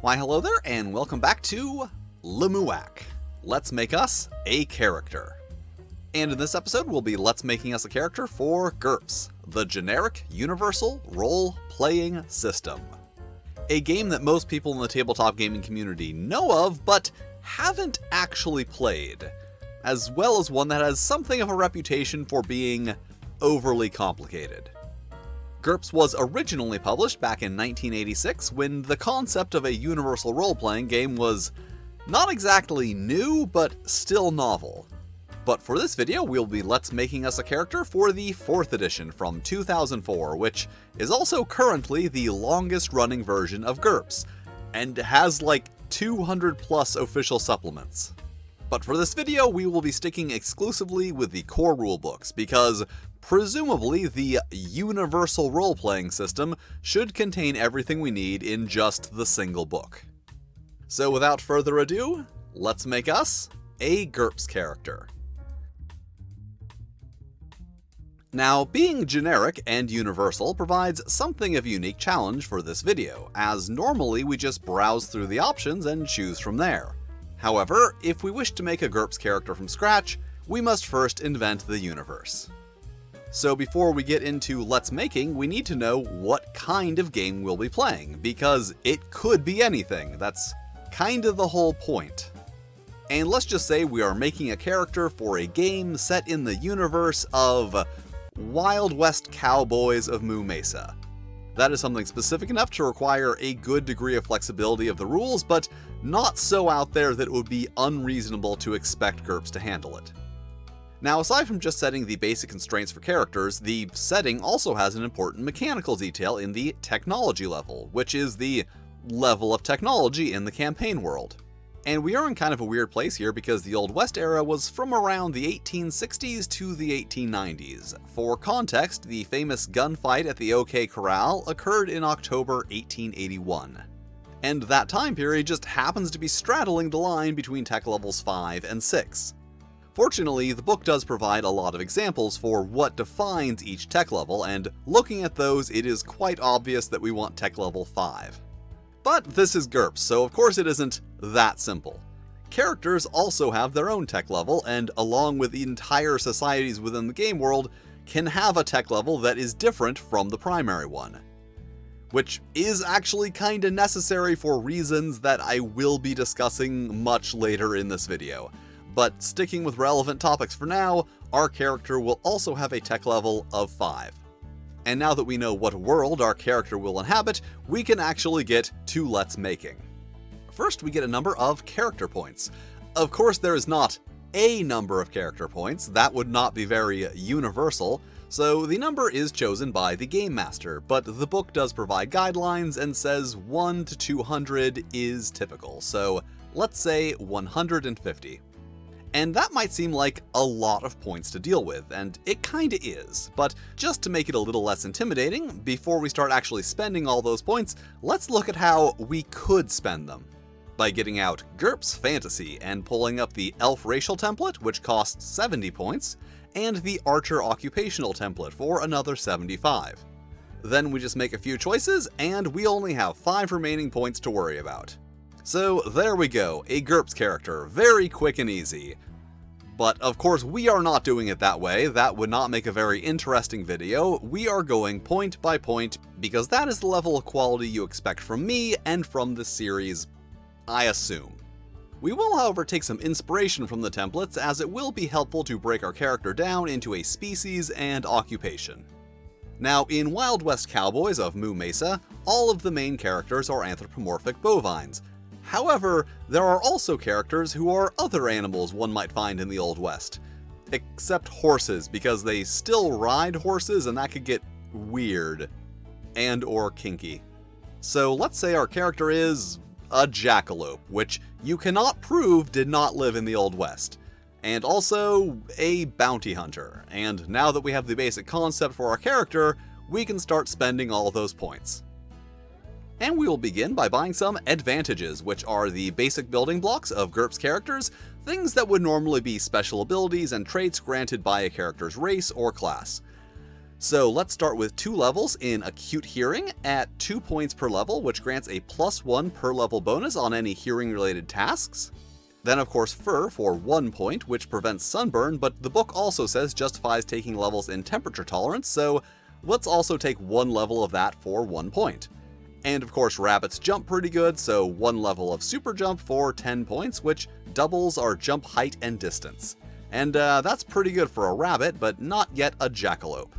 Why hello there, and welcome back to Lemuac. Let's make us a character. And in this episode, we'll be Let's Making Us a Character for GURPS, the Generic Universal Role-Playing System. A game that most people in the tabletop gaming community know of, but haven't actually played, as well as one that has something of a reputation for being overly complicated. GURPS was originally published back in 1986 when the concept of a universal role-playing game was not exactly new, but still novel. But for this video, we'll be Let's Making Us a Character for the 4th edition from 2004, which is also currently the longest running version of GURPS, and has like 200 plus official supplements. But for this video, we will be sticking exclusively with the core rulebooks, because presumably the universal role-playing system should contain everything we need in just the single book. So without further ado, let's make us a GURPS character. Now, being generic and universal provides something of a unique challenge for this video, as normally we just browse through the options and choose from there. However, if we wish to make a GURPS character from scratch, we must first invent the universe. So before we get into Let's Making, we need to know what kind of game we'll be playing, because it could be anything. That's kind of the whole point. And let's just say we are making a character for a game set in the universe of Wild West Cowboys of Moo Mesa. That is something specific enough to require a good degree of flexibility of the rules, but not so out there that it would be unreasonable to expect GURPS to handle it. Now, aside from just setting the basic constraints for characters, the setting also has an important mechanical detail in the technology level, which is the level of technology in the campaign world. And we are in kind of a weird place here because the Old West era was from around the 1860s to the 1890s. For context, the famous gunfight at the OK Corral occurred in October 1881. And that time period just happens to be straddling the line between tech levels 5 and 6. Fortunately, the book does provide a lot of examples for what defines each tech level, and looking at those, it is quite obvious that we want tech level 5. But this is GURPS, so of course it isn't that simple. Characters also have their own tech level, and along with the entire societies within the game world, can have a tech level that is different from the primary one. Which is actually kinda necessary for reasons that I will be discussing much later in this video. But sticking with relevant topics for now, our character will also have a tech level of 5. And now that we know what world our character will inhabit, we can actually get to Let's Making. First, we get a number of character points. Of course, there is not a number of character points, that would not be very universal, so the number is chosen by the Game Master, but the book does provide guidelines and says 1 to 200 is typical, so let's say 150. And that might seem like a lot of points to deal with, and it kinda is, but just to make it a little less intimidating, before we start actually spending all those points, let's look at how we could spend them. By getting out GURPS Fantasy and pulling up the Elf Racial template, which costs 70 points, and the Archer Occupational template for another 75. Then we just make a few choices, and we only have 5 remaining points to worry about. So there we go, a GURPS character, very quick and easy. But of course we are not doing it that way, that would not make a very interesting video. We are going point by point, because that is the level of quality you expect from me and from this series, I assume. We will however take some inspiration from the templates, as it will be helpful to break our character down into a species and occupation. Now, in Wild West Cowboys of Moo Mesa, all of the main characters are anthropomorphic bovines. However, there are also characters who are other animals one might find in the Old West. Except horses, because they still ride horses and that could get weird. And or kinky. So let's say our character is a jackalope, which you cannot prove did not live in the Old West. And also a bounty hunter. And now that we have the basic concept for our character, we can start spending all those points. And we will begin by buying some advantages, which are the basic building blocks of GURPS characters, things that would normally be special abilities and traits granted by a character's race or class. So let's start with 2 levels in Acute Hearing at 2 points per level, which grants a +1 per level bonus on any hearing-related tasks. Then of course Fur for 1 point, which prevents sunburn, but the book also says justifies taking levels in temperature tolerance, so let's also take 1 level of that for 1 point. And of course rabbits jump pretty good, so 1 level of super jump for 10 points, which doubles our jump height and distance. And that's pretty good for a rabbit, but not yet a jackalope.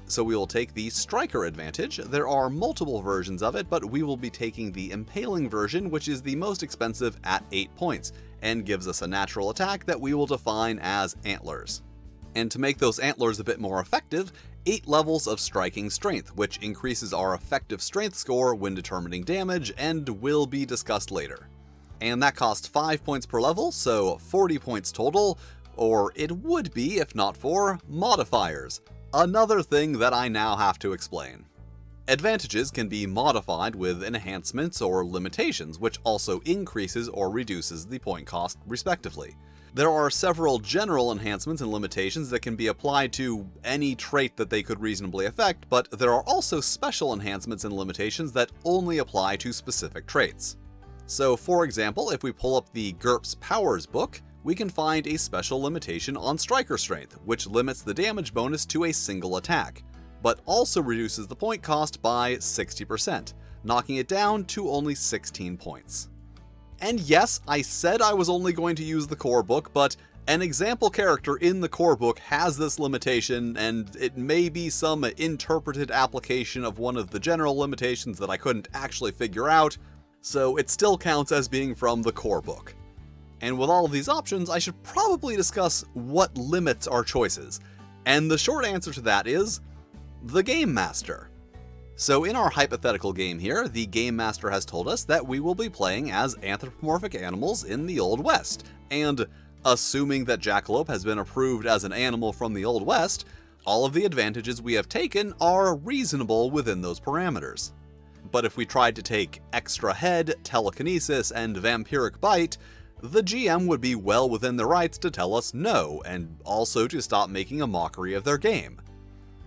So we will take the Striker advantage. There are multiple versions of it, but we will be taking the Impaling version, which is the most expensive at 8 points, and gives us a natural attack that we will define as Antlers. And to make those antlers a bit more effective, 8 levels of Striking Strength, which increases our effective strength score when determining damage, and will be discussed later. And that costs 5 points per level, so 40 points total, or it would be if not for modifiers. Another thing that I now have to explain. Advantages can be modified with enhancements or limitations, which also increases or reduces the point cost respectively. There are several general enhancements and limitations that can be applied to any trait that they could reasonably affect, but there are also special enhancements and limitations that only apply to specific traits. So for example, if we pull up the GURPS Powers book, we can find a special limitation on Striker Strength, which limits the damage bonus to a single attack, but also reduces the point cost by 60%, knocking it down to only 16 points. And yes, I said I was only going to use the core book, but an example character in the core book has this limitation, and it may be some interpreted application of one of the general limitations that I couldn't actually figure out, so it still counts as being from the core book. And with all of these options, I should probably discuss what limits our choices. And the short answer to that is the Game Master. So in our hypothetical game here, the Game Master has told us that we will be playing as anthropomorphic animals in the Old West. And assuming that Jackalope has been approved as an animal from the Old West, all of the advantages we have taken are reasonable within those parameters. But if we tried to take extra head, telekinesis, and vampiric bite, the GM would be well within their rights to tell us no, and also to stop making a mockery of their game.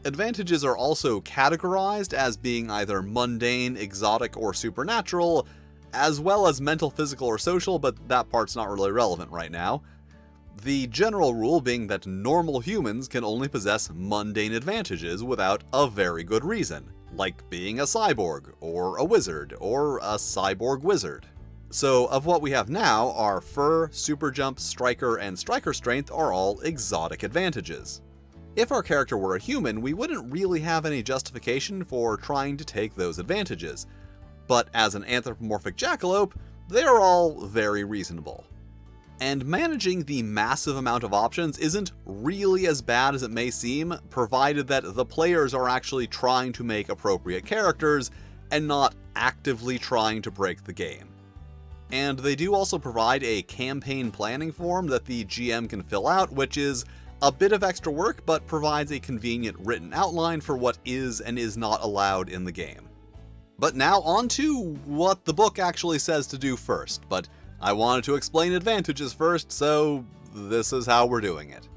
Advantages are also categorized as being either mundane, exotic, or supernatural, as well as mental, physical, or social, but that part's not really relevant right now. The general rule being that normal humans can only possess mundane advantages without a very good reason, like being a cyborg, or a wizard, or a cyborg wizard. So of what we have now, our Fur, Super Jump, Striker, and Striker Strength are all exotic advantages. If our character were a human, we wouldn't really have any justification for trying to take those advantages. But as an anthropomorphic jackalope, they are all very reasonable. And managing the massive amount of options isn't really as bad as it may seem, provided that the players are actually trying to make appropriate characters and not actively trying to break the game. And they do also provide a campaign planning form that the GM can fill out, which is a bit of extra work, but provides a convenient written outline for what is and is not allowed in the game. But now on to what the book actually says to do first, but I wanted to explain advantages first, so this is how we're doing it.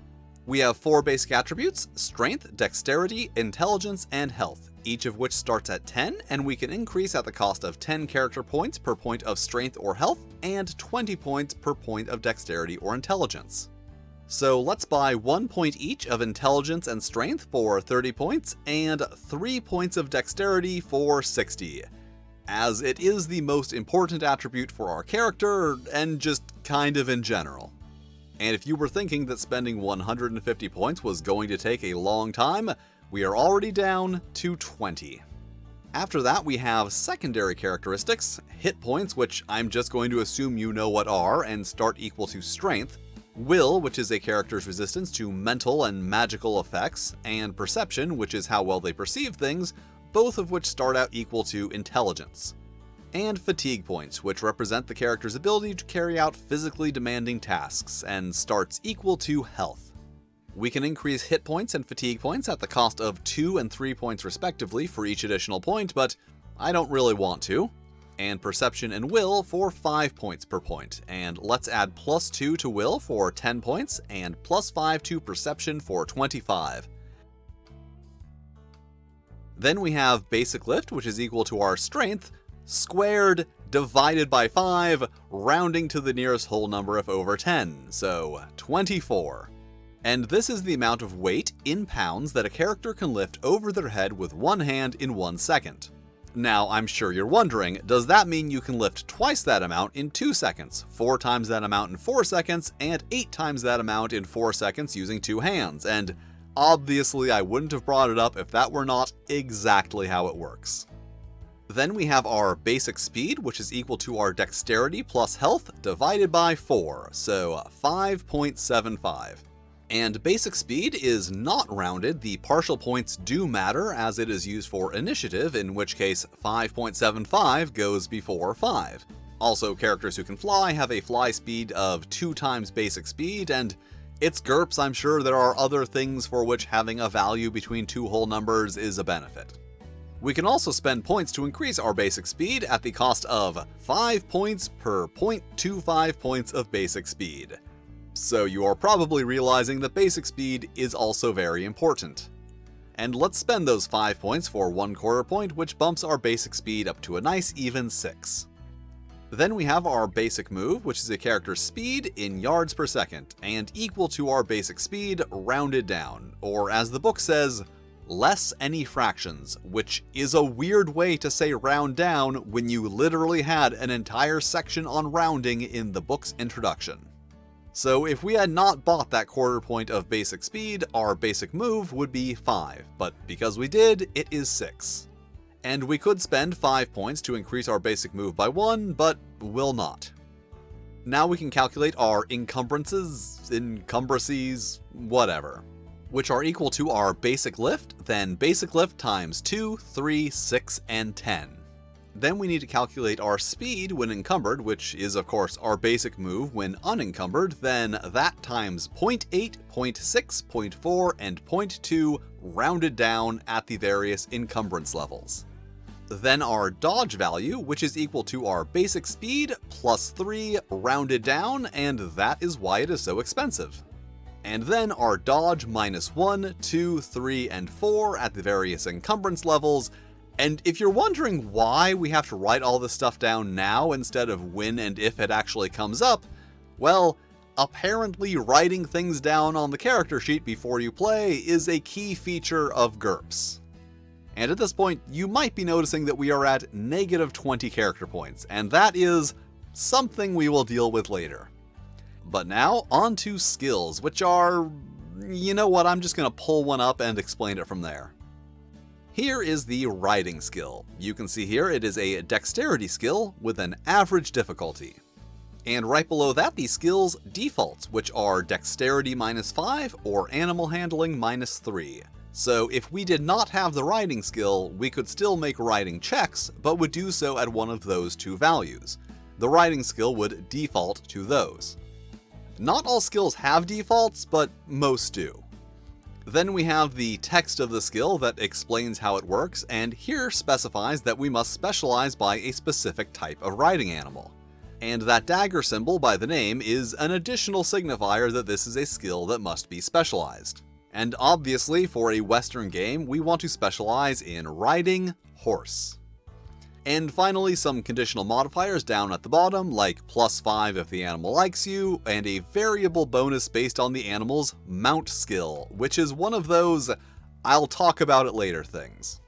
We have 4 basic attributes: Strength, Dexterity, Intelligence, and Health, each of which starts at 10, and we can increase at the cost of 10 character points per point of Strength or Health, and 20 points per point of Dexterity or Intelligence. So let's buy 1 point each of Intelligence and Strength for 30 points, and 3 points of Dexterity for 60, as it is the most important attribute for our character, and just kind of in general. And if you were thinking that spending 150 points was going to take a long time, we are already down to 20. After that, we have secondary characteristics: hit points, which I'm just going to assume you know what are, and start equal to strength; will, which is a character's resistance to mental and magical effects; and perception, which is how well they perceive things, both of which start out equal to intelligence; and fatigue points, which represent the character's ability to carry out physically demanding tasks, and starts equal to health. We can increase hit points and fatigue points at the cost of 2 and 3 points respectively for each additional point, but I don't really want to. And perception and will for 5 points per point, and let's add +2 to will for 10 points, and +5 to perception for 25. Then we have basic lift, which is equal to our strength, squared divided by 5, rounding to the nearest whole number of over 10, so 24. And this is the amount of weight in pounds that a character can lift over their head with one hand in 1 second. Now, I'm sure you're wondering, does that mean you can lift twice that amount in 2 seconds, 4 times that amount in 4 seconds, and 8 times that amount in 4 seconds using 2 hands? And obviously I wouldn't have brought it up if that were not exactly how it works. Then we have our basic speed, which is equal to our dexterity plus health divided by 4, so 5.75. And basic speed is not rounded, the partial points do matter as it is used for initiative, in which case 5.75 goes before 5. Also, characters who can fly have a fly speed of 2 times basic speed, and it's GURPS, I'm sure there are other things for which having a value between 2 whole numbers is a benefit. We can also spend points to increase our basic speed at the cost of 5 points per 0.25 points of basic speed. So you are probably realizing that basic speed is also very important. And let's spend those 5 points for 1/4 point, which bumps our basic speed up to a nice even 6. Then we have our basic move, which is a character's speed in yards per second, and equal to our basic speed rounded down, or as the book says, less any fractions, which is a weird way to say round down when you literally had an entire section on rounding in the book's introduction. So if we had not bought that 1/4 point of basic speed, our basic move would be 5, but because we did, it is 6. And we could spend 5 points to increase our basic move by 1, but will not. Now we can calculate our encumbrances, whatever, which are equal to our basic lift, then basic lift times 2, 3, 6, and 10. Then we need to calculate our speed when encumbered, which is of course our basic move when unencumbered, then that times 0.8, 0.6, 0.4, and 0.2 rounded down at the various encumbrance levels. Then our dodge value, which is equal to our basic speed plus 3 rounded down, and that is why it is so expensive. And then our dodge minus 1, 2, 3, and 4 at the various encumbrance levels. And if you're wondering why we have to write all this stuff down now instead of when and if it actually comes up, well, apparently writing things down on the character sheet before you play is a key feature of GURPS. And at this point, you might be noticing that we are at negative 20 character points, and that is something we will deal with later. But now, on to skills, which are... you know what, I'm just going to pull one up and explain it from there. Here is the riding skill. You can see here it is a dexterity skill with an average difficulty. And right below that, the skill's defaults, which are dexterity minus 5 or animal handling minus 3. So if we did not have the riding skill, we could still make riding checks, but would do so at one of those 2 values. The riding skill would default to those. Not all skills have defaults, but most do. Then we have the text of the skill that explains how it works, and here specifies that we must specialize by a specific type of riding animal. And that dagger symbol by the name is an additional signifier that this is a skill that must be specialized. And obviously, for a Western game, we want to specialize in riding horse. And finally, some conditional modifiers down at the bottom, like +5 if the animal likes you, and a variable bonus based on the animal's mount skill, which is one of those I'll talk about it later things.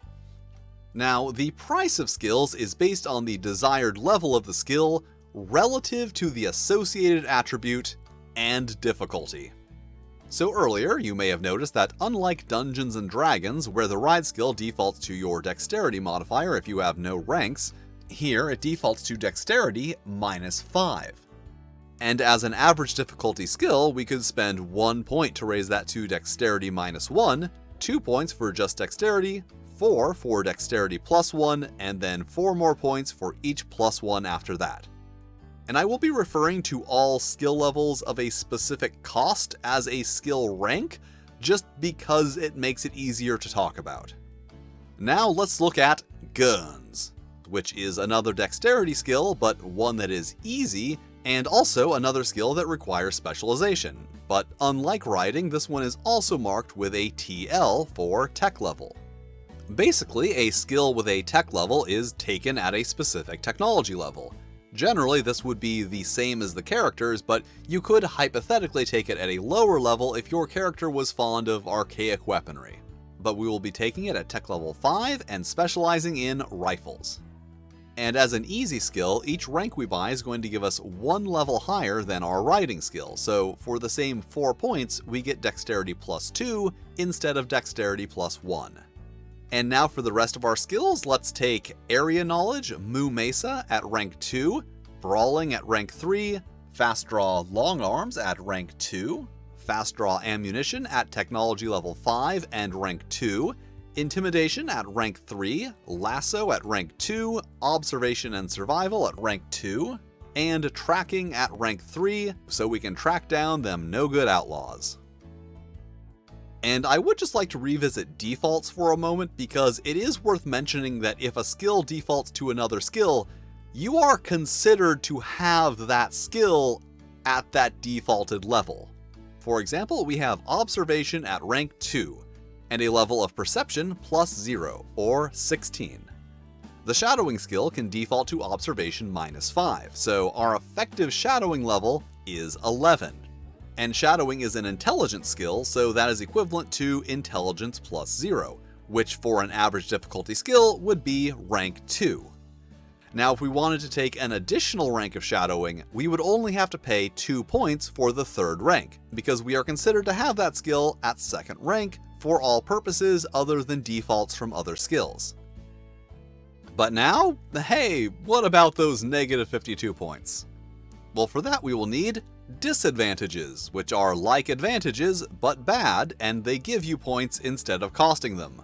Now, the price of skills is based on the desired level of the skill relative to the associated attribute and difficulty. So earlier, you may have noticed that unlike Dungeons & Dragons, where the ride skill defaults to your dexterity modifier if you have no ranks, here it defaults to dexterity minus 5. And as an average difficulty skill, we could spend 1 point to raise that to dexterity minus 1, 2 points for just dexterity, 4 for dexterity plus 1, and then 4 more points for each plus 1 after that. And I will be referring to all skill levels of a specific cost as a skill rank, just because it makes it easier to talk about. Now let's look at guns, which is another dexterity skill, but one that is easy, and also another skill that requires specialization. But unlike riding, this one is also marked with a TL for tech level. Basically, a skill with a tech level is taken at a specific technology level. Generally, this would be the same as the characters, but you could hypothetically take it at a lower level if your character was fond of archaic weaponry. But we will be taking it at tech level 5 and specializing in rifles. And as an easy skill, each rank we buy is going to give us one level higher than our riding skill, so for the same 4 points, we get dexterity plus 2 instead of dexterity plus 1. And now for the rest of our skills, let's take Area Knowledge, Mu Mesa at rank 2, Brawling at rank 3, Fast Draw Long Arms at rank 2, Fast Draw Ammunition at Technology level 5 and rank 2, Intimidation at rank 3, Lasso at rank 2, Observation and Survival at rank 2, and Tracking at rank 3, so we can track down them no-good outlaws. And I would just like to revisit defaults for a moment, because it is worth mentioning that if a skill defaults to another skill, you are considered to have that skill at that defaulted level. For example, we have Observation at rank 2, and a level of Perception plus 0, or 16. The Shadowing skill can default to Observation minus 5, so our effective Shadowing level is 11. And Shadowing is an Intelligence skill, so that is equivalent to Intelligence plus 0, which for an average difficulty skill would be rank 2. Now if we wanted to take an additional rank of Shadowing, we would only have to pay 2 points for the 3rd rank, because we are considered to have that skill at 2nd rank for all purposes other than defaults from other skills. But now, hey, what about those negative 52 points? Well, for that we will need disadvantages, which are like advantages, but bad, and they give you points instead of costing them.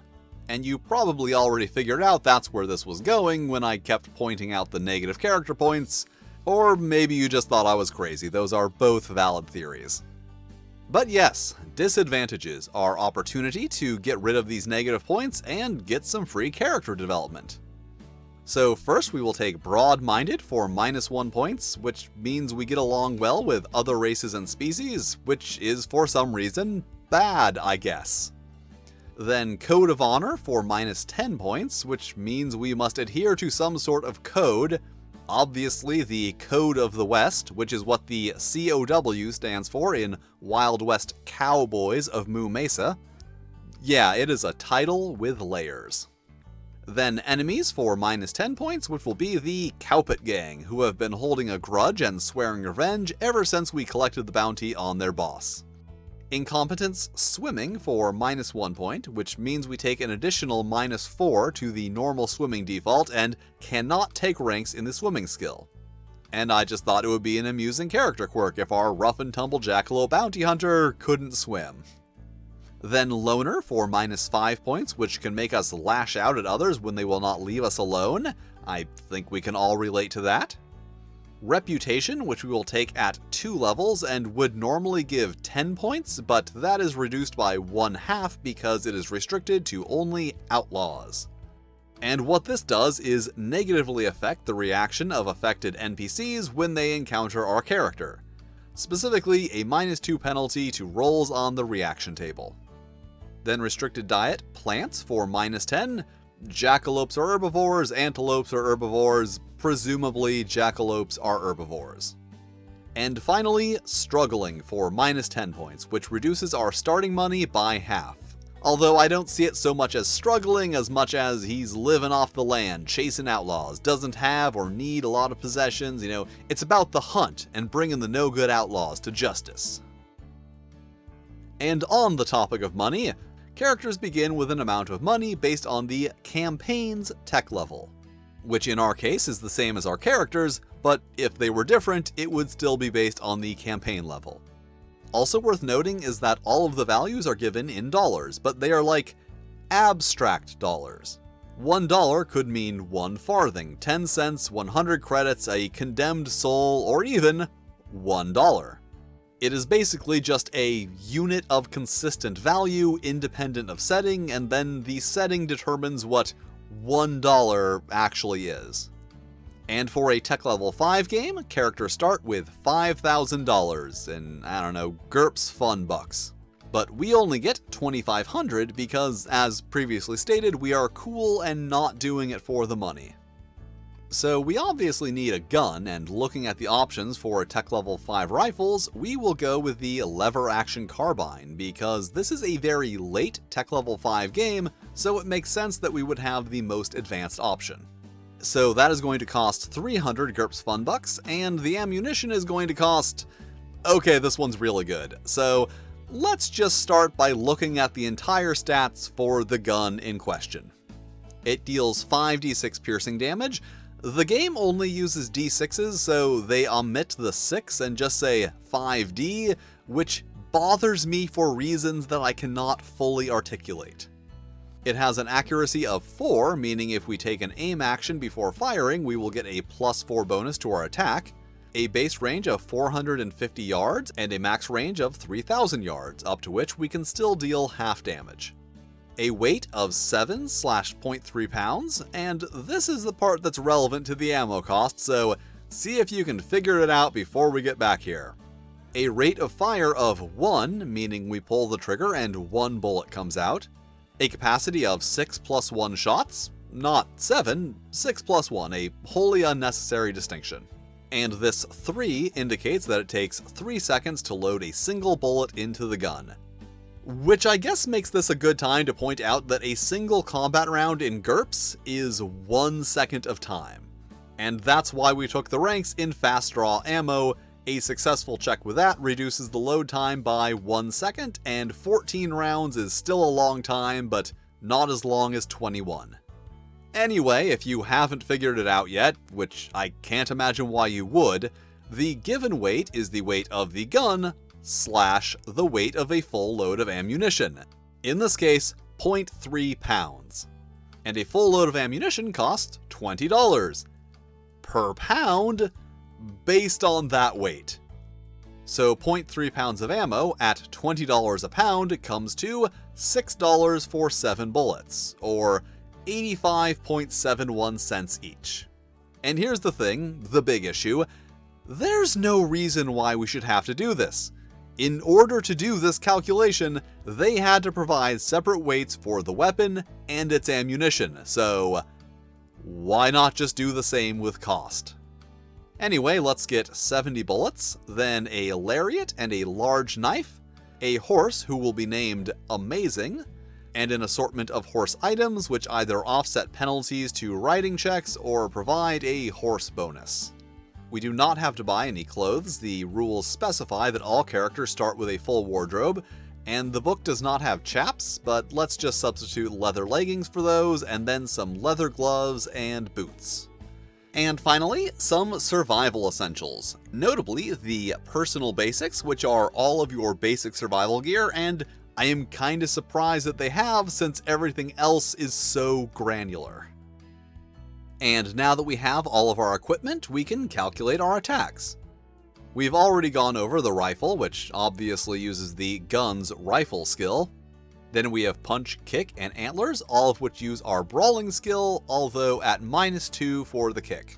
And you probably already figured out that's where this was going when I kept pointing out the negative character points, or maybe you just thought I was crazy. Those are both valid theories. But yes, disadvantages are opportunity to get rid of these negative points and get some free character development. So first we will take Broad-Minded for minus 1 points, which means we get along well with other races and species, which is for some reason bad, I guess. Then Code of Honor for minus 10 points, which means we must adhere to some sort of code. Obviously the Code of the West, which is what the COW stands for in Wild West Cowboys of Mu Mesa. Yeah, it is a title with layers. Then Enemies for minus 10 points, which will be the Cowpit Gang, who have been holding a grudge and swearing revenge ever since we collected the bounty on their boss. Incompetence Swimming for minus 1 point, which means we take an additional minus 4 to the normal swimming default and cannot take ranks in the swimming skill. And I just thought it would be an amusing character quirk if our rough and tumble Jackalope bounty hunter couldn't swim. Then Loner for minus 5 points, which can make us lash out at others when they will not leave us alone. I think we can all relate to that. Reputation, which we will take at 2 levels and would normally give 10 points, but that is reduced by 1/2 because it is restricted to only outlaws. And what this does is negatively affect the reaction of affected NPCs when they encounter our character. Specifically, a minus 2 penalty to rolls on the reaction table. Then Restricted Diet, Plants for minus 10. Jackalopes are herbivores, antelopes are herbivores, presumably jackalopes are herbivores. And finally, Struggling for minus 10 points, which reduces our starting money by half. Although I don't see it so much as struggling as much as he's living off the land, chasing outlaws, doesn't have or need a lot of possessions, it's about the hunt and bringing the no-good outlaws to justice. And on the topic of money, characters begin with an amount of money based on the campaign's tech level, which in our case is the same as our characters, but if they were different, it would still be based on the campaign level. Also worth noting is that all of the values are given in dollars, but they are like abstract dollars. $1 could mean 1 farthing, 10 cents, 100 credits, a condemned soul, or even $1. It is basically just a unit of consistent value independent of setting, and then the setting determines what $1 actually is. And for a Tech Level 5 game, characters start with $5,000 in, GURPS fun bucks. But we only get 2500 because, as previously stated, we are cool and not doing it for the money. So we obviously need a gun, and looking at the options for tech level 5 rifles, we will go with the lever action carbine, because this is a very late tech level 5 game, so it makes sense that we would have the most advanced option. So that is going to cost 300 GURPS Funbucks, and the ammunition is going to cost... okay, this one's really good. So let's just start by looking at the entire stats for the gun in question. It deals 5d6 piercing damage. The game only uses d6s, so they omit the 6 and just say 5d, which bothers me for reasons that I cannot fully articulate. It has an accuracy of 4, meaning if we take an aim action before firing, we will get a +4 bonus to our attack, a base range of 450 yards, and a max range of 3,000 yards, up to which we can still deal half damage. A weight of 7/0.3 pounds, and this is the part that's relevant to the ammo cost, so see if you can figure it out before we get back here. A rate of fire of 1, meaning we pull the trigger and 1 bullet comes out. A capacity of 6+1 shots, not 7, 6+1, a wholly unnecessary distinction. And this 3 indicates that it takes 3 seconds to load a single bullet into the gun. Which I guess makes this a good time to point out that a single combat round in GURPS is 1 second of time. And that's why we took the ranks in fast draw ammo. A successful check with that reduces the load time by 1 second, and 14 rounds is still a long time, but not as long as 21. Anyway, if you haven't figured it out yet, which I can't imagine why you would, the given weight is the weight of the gun / the weight of a full load of ammunition. In this case, 0.3 pounds. And a full load of ammunition costs $20 per pound based on that weight. So 0.3 pounds of ammo at $20 a pound comes to $6 for 7 bullets, or 85.71 cents each. And here's the thing, the big issue, there's no reason why we should have to do this. In order to do this calculation, they had to provide separate weights for the weapon and its ammunition, so why not just do the same with cost? Anyway, let's get 70 bullets, then a lariat and a large knife, a horse who will be named Amazing, and an assortment of horse items which either offset penalties to riding checks or provide a horse bonus. We do not have to buy any clothes. The rules specify that all characters start with a full wardrobe, and the book does not have chaps, but let's just substitute leather leggings for those, and then some leather gloves and boots. And finally, some survival essentials, notably the personal basics, which are all of your basic survival gear, and I am kinda surprised that they have, since everything else is so granular. And now that we have all of our equipment, we can calculate our attacks. We've already gone over the rifle, which obviously uses the gun's rifle skill. Then we have punch, kick, and antlers, all of which use our brawling skill, although at -2 for the kick.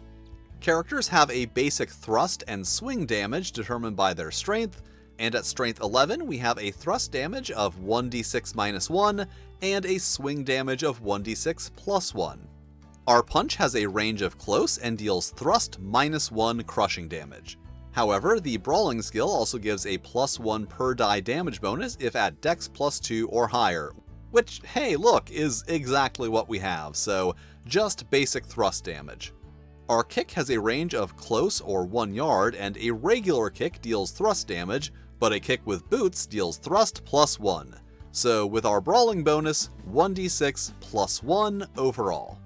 Characters have a basic thrust and swing damage determined by their strength, and at strength 11 we have a thrust damage of 1d6 -1 and a swing damage of 1d6 +1. Our punch has a range of close and deals thrust -1 crushing damage. However, the brawling skill also gives a +1 per die damage bonus if at dex +2 or higher, which, hey look, is exactly what we have, so just basic thrust damage. Our kick has a range of close or 1 yard, and a regular kick deals thrust damage, but a kick with boots deals thrust +1. So with our brawling bonus, 1d6 +1 overall.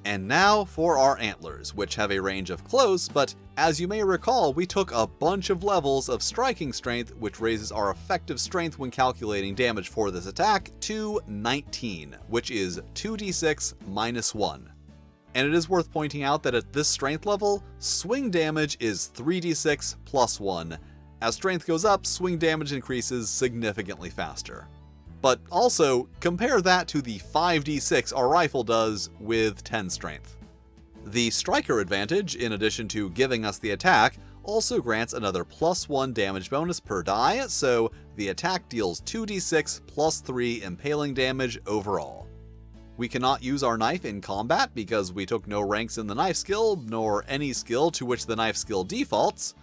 And now for our antlers, which have a range of close, but as you may recall, we took a bunch of levels of striking strength, which raises our effective strength when calculating damage for this attack to 19, which is 2d6 -1. And it is worth pointing out that at this strength level, swing damage is 3d6 +1. As strength goes up, swing damage increases significantly faster. But also, compare that to the 5d6 our rifle does with 10 strength. The striker advantage, in addition to giving us the attack, also grants another +1 damage bonus per die, so the attack deals 2d6 plus 3 impaling damage overall. We cannot use our knife in combat because we took no ranks in the knife skill, nor any skill to which the knife skill defaults.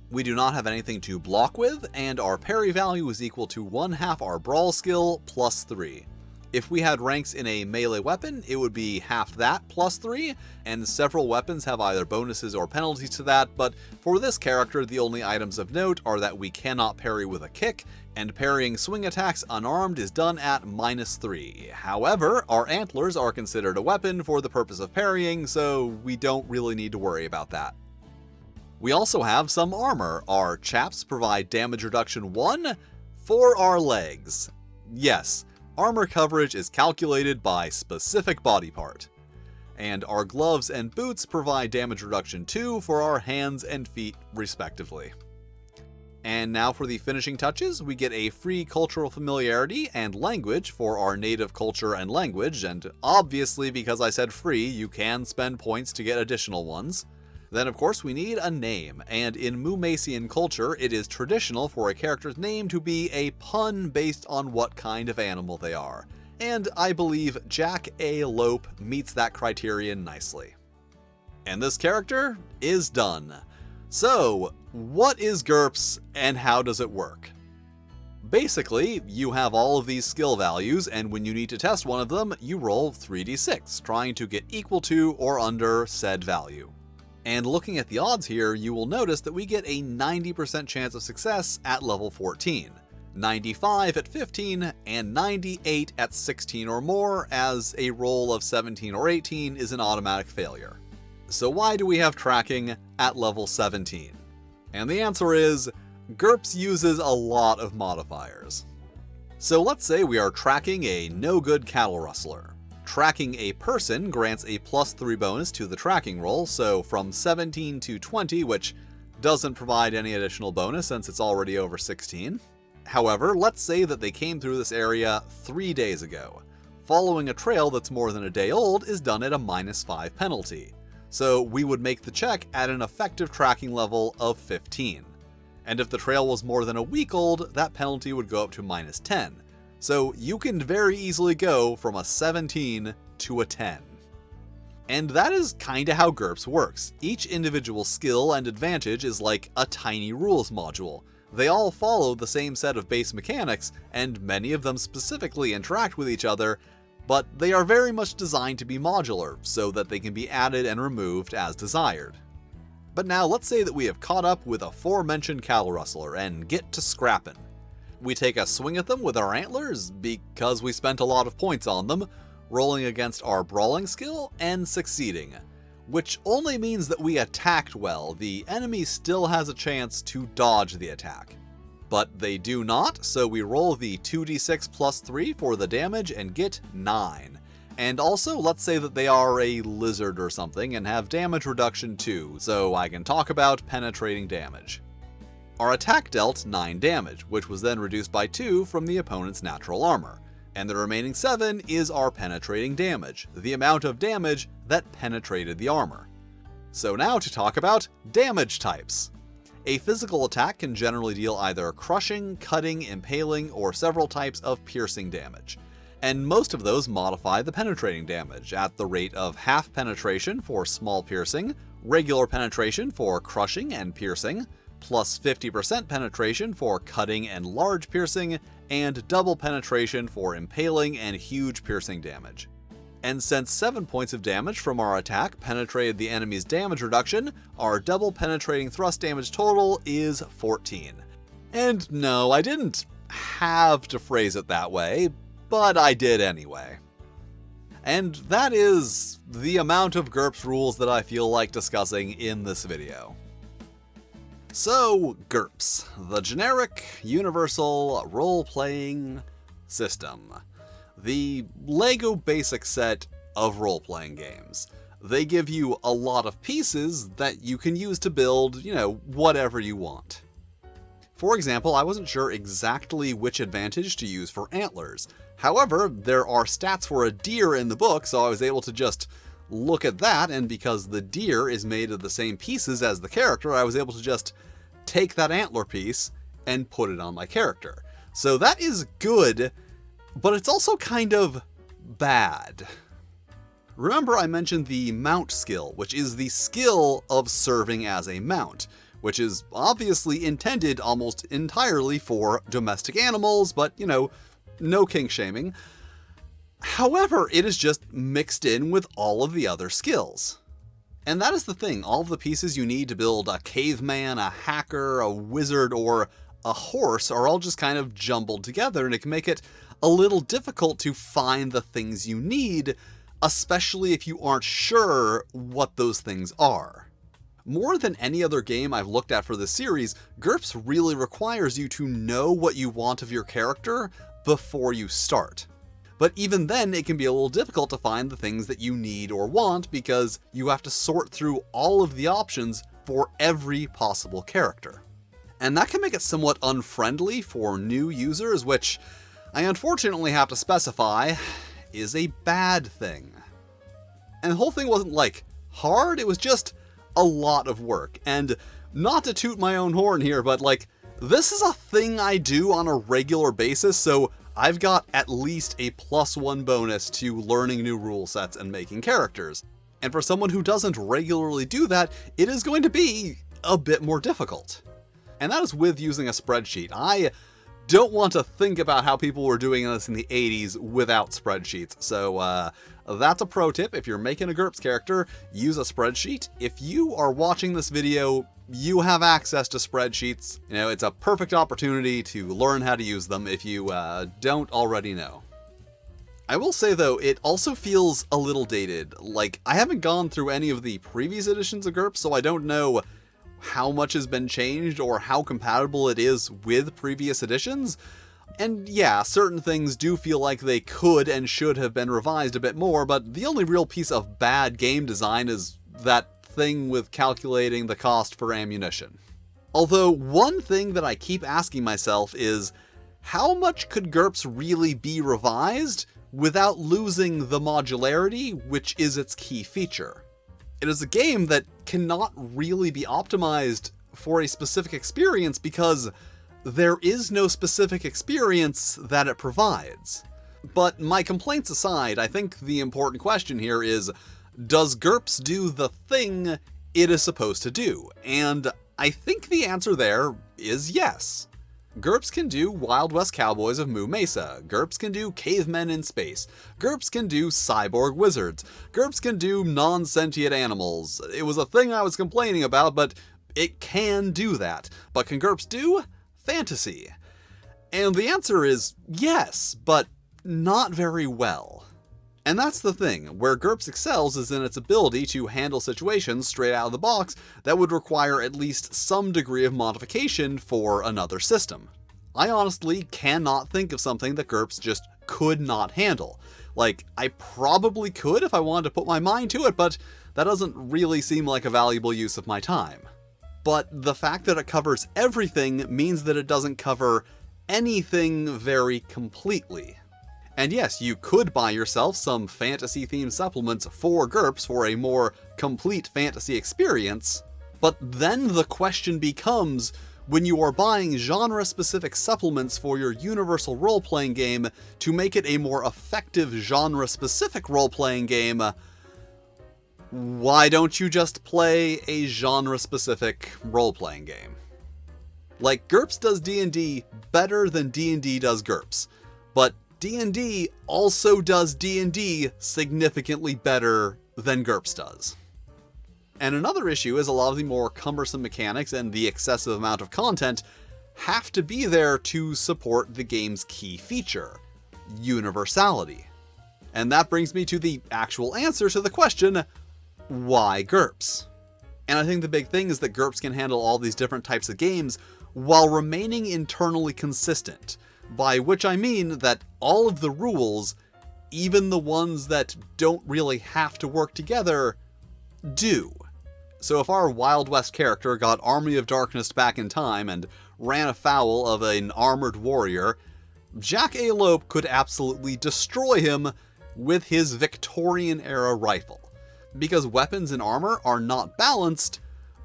We do not have anything to block with, and our parry value is equal to 1/2 our brawl skill plus 3. If we had ranks in a melee weapon, it would be half that plus 3, and several weapons have either bonuses or penalties to that, but for this character the only items of note are that we cannot parry with a kick, and parrying swing attacks unarmed is done at -3. However, our antlers are considered a weapon for the purpose of parrying, so we don't really need to worry about that. We also have some armor. Our chaps provide damage reduction 1 for our legs. Yes, armor coverage is calculated by specific body part. And our gloves and boots provide damage reduction 2 for our hands and feet, respectively. And now for the finishing touches, we get a free cultural familiarity and language for our native culture and language, and obviously because I said free, you can spend points to get additional ones. Then of course we need a name, and in Mumacian culture it is traditional for a character's name to be a pun based on what kind of animal they are. And I believe Jack A. Lope meets that criterion nicely. And this character is done. So, what is GURPS and how does it work? Basically, you have all of these skill values, and when you need to test one of them, you roll 3d6, trying to get equal to or under said value. And looking at the odds here, you will notice that we get a 90% chance of success at level 14, 95 at 15, and 98 at 16 or more, as a roll of 17 or 18 is an automatic failure. So why do we have tracking at level 17? And the answer is, GURPS uses a lot of modifiers. So let's say we are tracking a no-good cattle rustler. Tracking a person grants a +3 bonus to the tracking roll, so from 17 to 20, which doesn't provide any additional bonus since it's already over 16. However, let's say that they came through this area 3 days ago. Following a trail that's more than a day old is done at a -5 penalty. So we would make the check at an effective tracking level of 15. And if the trail was more than a week old, that penalty would go up to -10. So you can very easily go from a 17 to a 10. And that is kinda how GURPS works. Each individual skill and advantage is like a tiny rules module. They all follow the same set of base mechanics, and many of them specifically interact with each other, but they are very much designed to be modular, so that they can be added and removed as desired. But now let's say that we have caught up with aforementioned cattle rustler and get to scrapping. We take a swing at them with our antlers, because we spent a lot of points on them, rolling against our brawling skill and succeeding. Which only means that we attacked well. The enemy still has a chance to dodge the attack. But they do not, so we roll the 2d6 plus 3 for the damage and get 9. And also, let's say that they are a lizard or something and have damage reduction 2, so I can talk about penetrating damage. Our attack dealt 9 damage, which was then reduced by 2 from the opponent's natural armor. And the remaining 7 is our penetrating damage, the amount of damage that penetrated the armor. So now to talk about damage types. A physical attack can generally deal either crushing, cutting, impaling, or several types of piercing damage. And most of those modify the penetrating damage at the rate of half penetration for small piercing, regular penetration for crushing and piercing, plus 50% penetration for cutting and large piercing, and double penetration for impaling and huge piercing damage. And since 7 points of damage from our attack penetrated the enemy's damage reduction, our double penetrating thrust damage total is 14. And no, I didn't have to phrase it that way, but I did anyway. And that is the amount of GURPS rules that I feel like discussing in this video. So, GURPS, the generic, universal, role-playing system. The LEGO basic set of role-playing games. They give you a lot of pieces that you can use to build, whatever you want. For example, I wasn't sure exactly which advantage to use for antlers. However, there are stats for a deer in the book, so I was able to just look at that, and because the deer is made of the same pieces as the character, I was able to just take that antler piece and put it on my character. So that is good, but it's also kind of bad. Remember I mentioned the mount skill, which is the skill of serving as a mount, which is obviously intended almost entirely for domestic animals, but, you know, no kink shaming. However, it is just mixed in with all of the other skills. And that is the thing, all of the pieces you need to build a caveman, a hacker, a wizard, or a horse are all just kind of jumbled together, and it can make it a little difficult to find the things you need, especially if you aren't sure what those things are. More than any other game I've looked at for this series, GURPS really requires you to know what you want of your character before you start. But even then, it can be a little difficult to find the things that you need or want because you have to sort through all of the options for every possible character. And that can make it somewhat unfriendly for new users, which I unfortunately have to specify is a bad thing. And the whole thing wasn't like hard, it was just a lot of work. And not to toot my own horn here, but like, this is a thing I do on a regular basis, so I've got at least a +1 bonus to learning new rule sets and making characters. And for someone who doesn't regularly do that, it is going to be a bit more difficult. And that is with using a spreadsheet. I don't want to think about how people were doing this in the 80s without spreadsheets. So that's a pro tip. If you're making a GURPS character, use a spreadsheet. If you are watching this video, you have access to spreadsheets. You know, it's a perfect opportunity to learn how to use them if you don't already know. I will say though, it also feels a little dated. Like, I haven't gone through any of the previous editions of GURPS, so I don't know how much has been changed or how compatible it is with previous editions. And yeah, certain things do feel like they could and should have been revised a bit more, but the only real piece of bad game design is that thing with calculating the cost for ammunition. Although one thing that I keep asking myself is, how much could GURPS really be revised without losing the modularity, which is its key feature? It is a game that cannot really be optimized for a specific experience because there is no specific experience that it provides. But my complaints aside, I think the important question here is, does GURPS do the thing it is supposed to do? And I think the answer there is yes. GURPS can do Wild West Cowboys of Moo Mesa. GURPS can do Cavemen in Space. GURPS can do Cyborg Wizards. GURPS can do non-sentient animals. It was a thing I was complaining about, but it can do that. But can GURPS do fantasy? And the answer is yes, but not very well. And that's the thing, where GURPS excels is in its ability to handle situations straight out of the box that would require at least some degree of modification for another system. I honestly cannot think of something that GURPS just could not handle. Like, I probably could if I wanted to put my mind to it, but that doesn't really seem like a valuable use of my time. But the fact that it covers everything means that it doesn't cover anything very completely. And yes, you could buy yourself some fantasy-themed supplements for GURPS for a more complete fantasy experience, but then the question becomes, when you are buying genre-specific supplements for your universal role-playing game to make it a more effective genre-specific role-playing game, why don't you just play a genre-specific role-playing game? Like, GURPS does D&D better than D&D does GURPS, but D&D also does D&D significantly better than GURPS does. And another issue is a lot of the more cumbersome mechanics and the excessive amount of content have to be there to support the game's key feature, universality. And that brings me to the actual answer to the question, why GURPS? And I think the big thing is that GURPS can handle all these different types of games while remaining internally consistent. By which I mean that all of the rules, even the ones that don't really have to work together, do. So if our Wild West character got Army of Darkness back in time and ran afoul of an armored warrior, Jack Alope could absolutely destroy him with his Victorian-era rifle, because weapons and armor are not balanced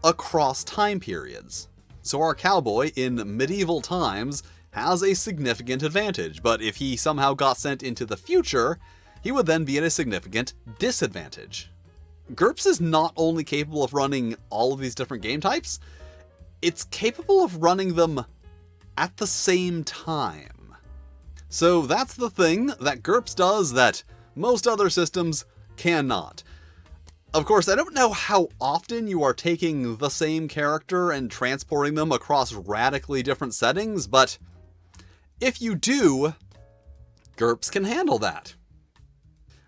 across time periods. So our cowboy in medieval times has a significant advantage, but if he somehow got sent into the future, he would then be at a significant disadvantage. GURPS is not only capable of running all of these different game types, it's capable of running them at the same time. So that's the thing that GURPS does that most other systems cannot. Of course, I don't know how often you are taking the same character and transporting them across radically different settings, but if you do, GURPS can handle that.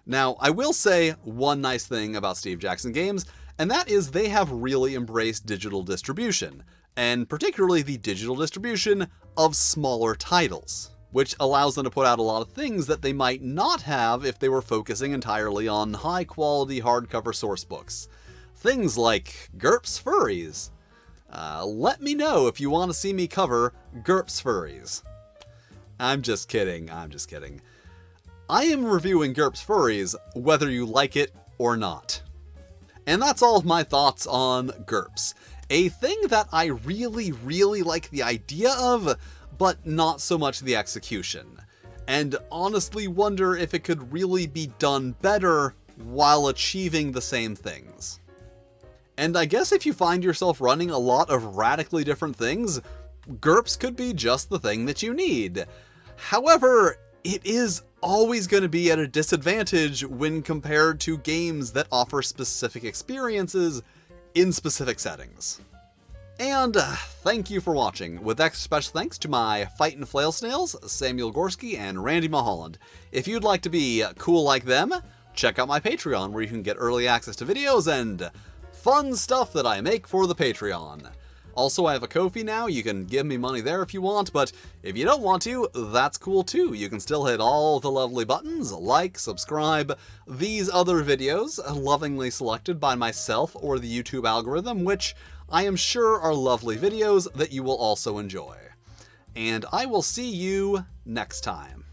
Now, I will say one nice thing about Steve Jackson Games, and that is they have really embraced digital distribution, and particularly the digital distribution of smaller titles, which allows them to put out a lot of things that they might not have if they were focusing entirely on high-quality hardcover source books. Things like GURPS Furries. Let me know if you want to see me cover GURPS Furries. I'm just kidding. I am reviewing GURPS Furries whether you like it or not. And that's all of my thoughts on GURPS. A thing that I really like the idea of, but not so much the execution, and honestly wonder if it could really be done better while achieving the same things. And I guess if you find yourself running a lot of radically different things, GURPS could be just the thing that you need. However, it is always going to be at a disadvantage when compared to games that offer specific experiences in specific settings. And thank you for watching, with extra special thanks to my Fight and Flail Snails, Samuel Gorski, and Randy Mulholland. If you'd like to be cool like them, check out my Patreon, where you can get early access to videos and fun stuff that I make for the Patreon. Also, I have a Ko-fi now. You can give me money there if you want, but if you don't want to, that's cool too. You can still hit all the lovely buttons, like, subscribe, these other videos, lovingly selected by myself or the YouTube algorithm, which I am sure are lovely videos that you will also enjoy. And I will see you next time.